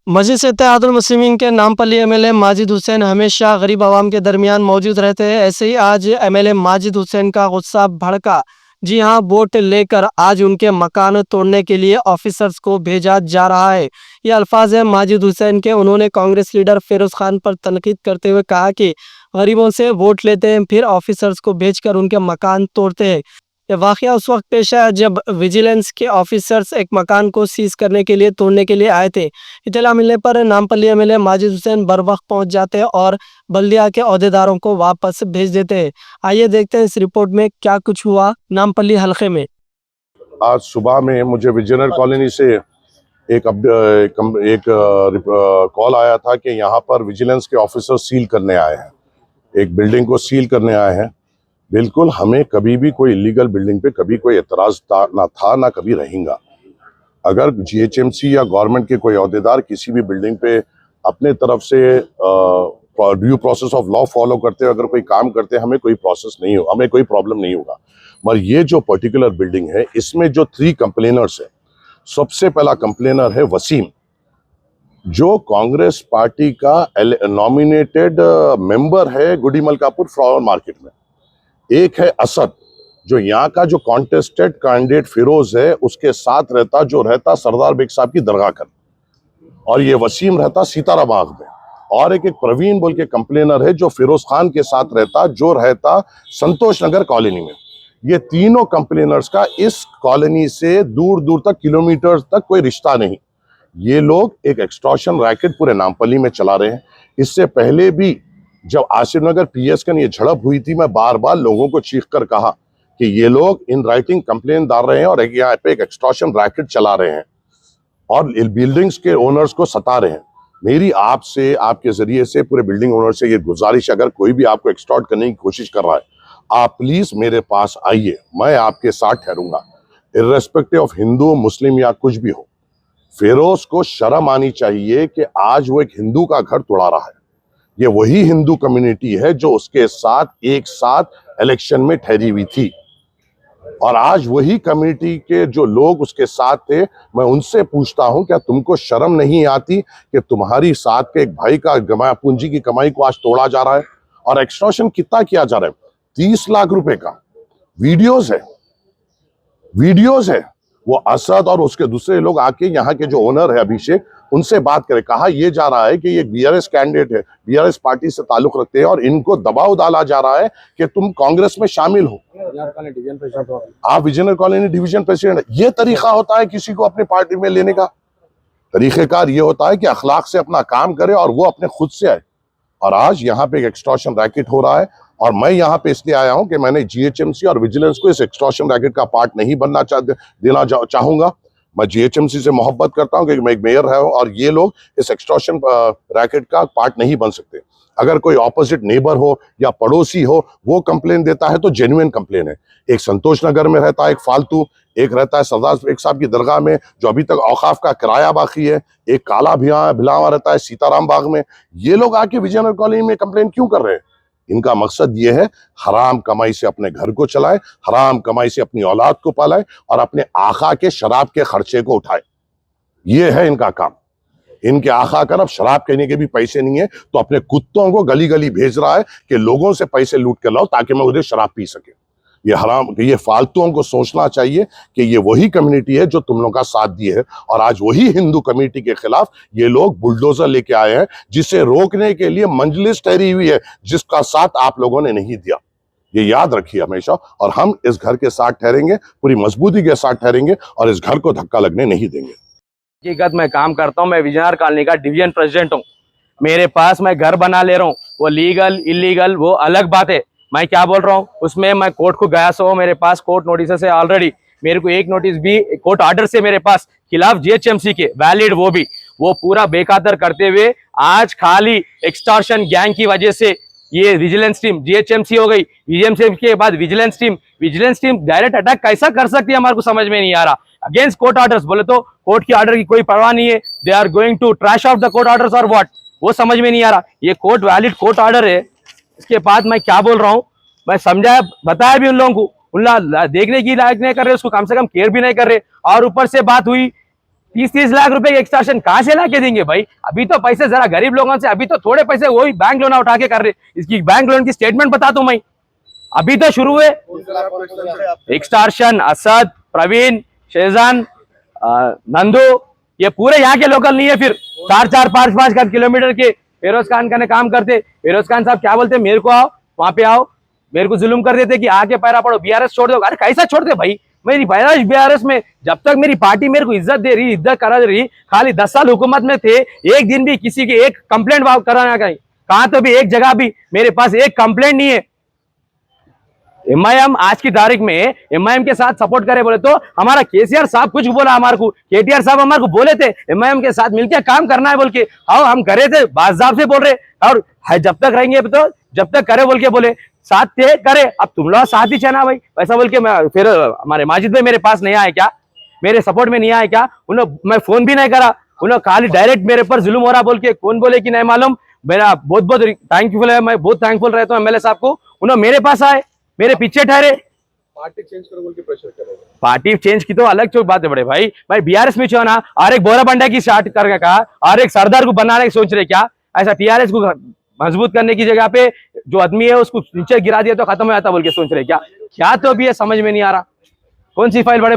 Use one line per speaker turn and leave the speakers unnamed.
मस्जिद से इत्तेहादुल मुस्लिमीन के नामपल्ली एमएलए माजिद हुसैन हमेशा गरीब आवाम के दरमियान मौजूद रहते हैं। ऐसे ही आज एमएलए माजिद हुसैन का गुस्सा भड़का। जी हां, वोट लेकर आज उनके मकान तोड़ने के लिए ऑफिसर्स को भेजा जा रहा है। ये अल्फाज है माजिद हुसैन के। उन्होंने कांग्रेस लीडर फिरोज खान पर तनकीद करते हुए कहा कि गरीबों से वोट लेते हैं, फिर ऑफिसर्स को भेजकर उनके मकान तोड़ते हैं। ये वाक़या उस वक्त पेश आया जब विजिलेंस के ऑफिसर्स एक मकान को सीज करने के लिए तोड़ने के लिए आए थे। इत्तला मिलने पर नामपल्ली एमएलए माजिद हुसैन बरवक्त पहुंच जाते हैं और बल्दिया के ओहदेदारों को वापस भेज देते हैं। आइए देखते हैं इस रिपोर्ट में क्या कुछ हुआ नामपल्ली हलके में।
आज सुबह में मुझे विजयनगर कॉलोनी से एक कॉल आया था कि यहाँ पर विजिलेंस के ऑफिसर सील करने आए हैं, एक बिल्डिंग को सील करने आए हैं। बिल्कुल, हमें कभी भी कोई इलीगल बिल्डिंग पे कभी कोई एतराज ना था ना कभी रहेगा। अगर जीएचएमसी या गवर्नमेंट के कोई ओहदेदार किसी भी बिल्डिंग पे अपने तरफ से due process of law follow करते हुए अगर कोई काम करते हैं, हमें कोई प्रोसेस नहीं हो, हमें कोई प्रॉब्लम नहीं होगा। मगर ये जो पर्टिकुलर बिल्डिंग है, इसमें जो 3 कंप्लेनर्स है, सबसे पहला कंप्लेनर है वसीम, जो कांग्रेस पार्टी का नॉमिनेटेड मेंबर है गुडी मलकापुर फ्लावर मार्केट में। एक है असद, जो यहाँ का जो कॉन्टेस्टेड कैंडिडेट फिरोज है उसके साथ रहता, जो रहता सरदार बेग साहब की दरगाह कर, और ये वसीम रहता सीतारा बाग में। और एक प्रवीण बोल के कंप्लेनर है जो फिरोज खान के साथ रहता, जो रहता संतोष नगर कॉलोनी में। ये तीनों कंप्लेनर्स का इस कॉलोनी से दूर दूर तक किलोमीटर तक कोई रिश्ता नहीं। ये लोग एक एक्सटॉर्शन रैकेट पूरे नामपल्ली में चला रहे हैं। इससे पहले भी जब आसिफ नगर पीएस का ये झड़प हुई थी, मैं बार बार लोगों को चीख कर कहा कि ये लोग इन राइटिंग कंप्लेन डाल रहे हैं और यहाँ पे एक एक्सटॉर्शन रैकेट चला रहे हैं और बिल्डिंग्स के ओनर्स को सता रहे हैं। मेरी आपसे, आपके जरिए से पूरे बिल्डिंग ओनर से ये गुजारिश, अगर कोई भी आपको एक्सटॉर्ट करने की कोशिश कर रहा है, आप प्लीज मेरे पास आइए, मैं आपके साथ ठहरूंगा, इर्रेस्पेक्टिव ऑफ हिंदू मुस्लिम या कुछ भी हो। फिरोज को शर्म आनी चाहिए कि आज वो एक हिंदू का घर तोड़ा रहा है। ये वही हिंदू कम्युनिटी है जो उसके साथ एक साथ इलेक्शन में ठहरी हुई थी, और आज वही कम्युनिटी के जो लोग उसके साथ थे, मैं उनसे पूछता हूं, क्या तुमको शर्म नहीं आती कि तुम्हारी साथ के एक भाई का पूंजी की कमाई को आज तोड़ा जा रहा है? और एक्सटॉर्शन कितना किया जा रहा है? 30 लाख रुपए का वीडियोस है। वो असद और उसके दूसरे लोग आके यहाँ के जो ओनर है अभिषेक, उनसे बात करे, कहा यह जा रहा है कि ये बीआरएस कैंडिडेट है, बीआरएस पार्टी से ताल्लुक रखते हैं और इनको दबाव डाला जा रहा है कि तुम कांग्रेस में शामिल हो, आप विजयनगर कॉलोनी डिवीजन प्रेसिडेंट। ये तरीका होता है किसी को अपनी पार्टी में लेने का? तरीकेकार ये होता है कि अखलाक से अपना काम करे और वो अपने खुद से आए। और आज यहाँ पे एक एक्सटॉर्शन रैकेट हो रहा है, और मैं यहाँ पे इसलिए आया हूँ कि मैंने जीएचएमसी और विजिलेंस को इस एक्सटॉर्शन रैकेट का पार्ट नहीं बनना देना चाहूंगा। मैं जीएचएमसी से मोहब्बत करता हूँ क्योंकि मैं एक मेयर है और ये लोग इस एक्सटॉर्शन रैकेट का पार्ट नहीं बन सकते। अगर कोई ऑपोजिट नेबर हो या पड़ोसी हो, वो कंप्लेन देता है तो जेन्युइन कंप्लेन है। एक संतोष नगर में रहता है एक फालतू, एक रहता है सरदार बेग साहब की दरगाह में जो अभी तक औकाफ का किराया बाकी है, एक काला भिलावा रहता है सीताराम बाग में। ये लोग आके विजयनगर कॉलोनी में कंप्लेन क्यों कर रहे हैं? इनका मकसद ये है हराम कमाई से अपने घर को चलाए, हराम कमाई से अपनी औलाद को पालाए और अपने आका के शराब के खर्चे को उठाए। ये है इनका काम। इनके आका का अब शराब पीने के भी पैसे नहीं है, तो अपने कुत्तों को गली गली भेज रहा है कि लोगों से पैसे लूट कर लाओ ताकि मैं उधर शराब पी सके। ये हराम, ये फालतुओं को सोचना चाहिए कि ये वही कम्युनिटी है जो तुम लोगों का साथ दी है, और आज वही हिंदू कम्युनिटी के खिलाफ ये लोग बुलडोजर लेके आए हैं, जिसे रोकने के लिए मंजलिस ठहरी हुई है, जिसका साथ आप लोगों ने नहीं दिया। ये याद रखिए हमेशा, और हम इस घर के साथ ठहरेंगे, पूरी मजबूती के साथ ठहरेंगे और इस घर को धक्का लगने नहीं देंगे।
हकीकत मैं काम करता हूँ, मैं विजयनगर कॉलोनी का डिवीजन प्रेसिडेंट हूँ। मेरे पास मैं घर बना ले रहा हूँ, वो लीगल इलीगल वो अलग बात है। मैं क्या बोल रहा हूँ, उसमें मैं कोर्ट को गया सो मेरे पास कोर्ट नोटिस है ऑलरेडी। मेरे को एक नोटिस भी कोर्ट ऑर्डर से मेरे पास खिलाफ जीएचएमसी के वैलिड, वो पूरा बेखातर करते हुए आज खाली एक्सटॉर्शन गैंग की वजह से ये विजिलेंस टीम जीएचएमसी हो गई, जीएचएमसी के बाद विजिलेंस टीम डायरेक्ट अटैक कैसा कर सकती है हमारे को समझ में नहीं आ रहा। अगेंस्ट कोर्ट ऑर्डर्स बोले तो कोर्ट की ऑर्डर की कोई परवाह नहीं है, they are going to trash out the court orders और व्हाट, वो समझ में नहीं आ रहा। ये कोर्ट वैलिड कोर्ट ऑर्डर है। इसके बाद मैं क्या बोल रहा हूँ, मैं समझाया बताया भी उन लोगों को, उन देखने की लायक नहीं कर रहे, उसको कम से कम केयर भी नहीं कर रहे। और ऊपर से बात हुई 30-30 लाख रुपए के एक्सटॉर्शन कहाँ से ला के देंगे भाई? अभी तो पैसे जरा गरीब लोगों से, अभी तो थोड़े पैसे वही बैंक लोन उठा के कर रहे। इसकी बैंक लोन की स्टेटमेंट बताता हूं मैं, अभी तो शुरू हुए। एक्सटॉर्शन असद, प्रवीण, शेजान, नंदू, ये पूरे यहाँ के लोकल नहीं है। फिर 4-4, 5-5 किलोमीटर के फेरोज खान का काम करते। फेरोज खान साहब क्या बोलते, मेरे को आओ, वहां पे आओ, मेरे को जुल्म कर देते कि आके पैरा पड़ो, बीआरएस छोड़ दो। अरे कैसा छोड़ते भाई? मेरी पैदाइश बीआरएस में, जब तक मेरी पार्टी मेरे को इज्जत दे रही, इज्जत करा दे रही, खाली 10 साल हुकूमत में थे, एक दिन भी किसी की एक कंप्लेंट कराना कहीं कहा तो भी एक जगह भी मेरे पास एक कंप्लेंट नहीं है। एमआईएम आज की तारीख में एमआईएम के साथ सपोर्ट करे बोले तो हमारा केसीआर साहब कुछ बोला हमारे को, केटीआर साहब हमारे को बोले थे एमआईएम के साथ मिलकर काम करना है बोल के, हाँ हम करे थे, बाज़ाब से बोल रहे, और जब तक रहेंगे तो जब तक करे बोल के बोले, साथ थे करे, अब तुम लोग साथ ही चना भाई वैसा बोल के। फिर हमारे माजिद भाई मेरे पास नहीं आए क्या, मेरे सपोर्ट में नहीं आए क्या? उन्होंने मैं फोन भी नहीं करा, उन्होंने खाली डायरेक्ट मेरे पर जुल्म हो रहा बोल के, कौन बोले कि नहीं मालूम। मेरा बहुत बहुत थैंकफुल है, मैं बहुत थैंकफुल रहता हूँ एमएलए साहब को, उन्होंने मेरे पास आए, मेरे पीछे ठहरे।
पार्टी चेंज करो बोल के प्रेशर करेगा।
पार्टी चेंज की तो अलग चौक बात है बड़े भाई, मैं बीआरएस में ना और एक बोरा बंडा की स्टार्ट करके कहा और एक सरदार को बनाने की सोच रहे क्या? ऐसा टीआरएस को मजबूत करने की जगह पे जो आदमी है उसको नीचे गिरा दिया तो खत्म हो जाता बोल के सोच रहे क्या? क्या तो अभी है समझ में नहीं आ रहा। कौन सी फाइल बड़े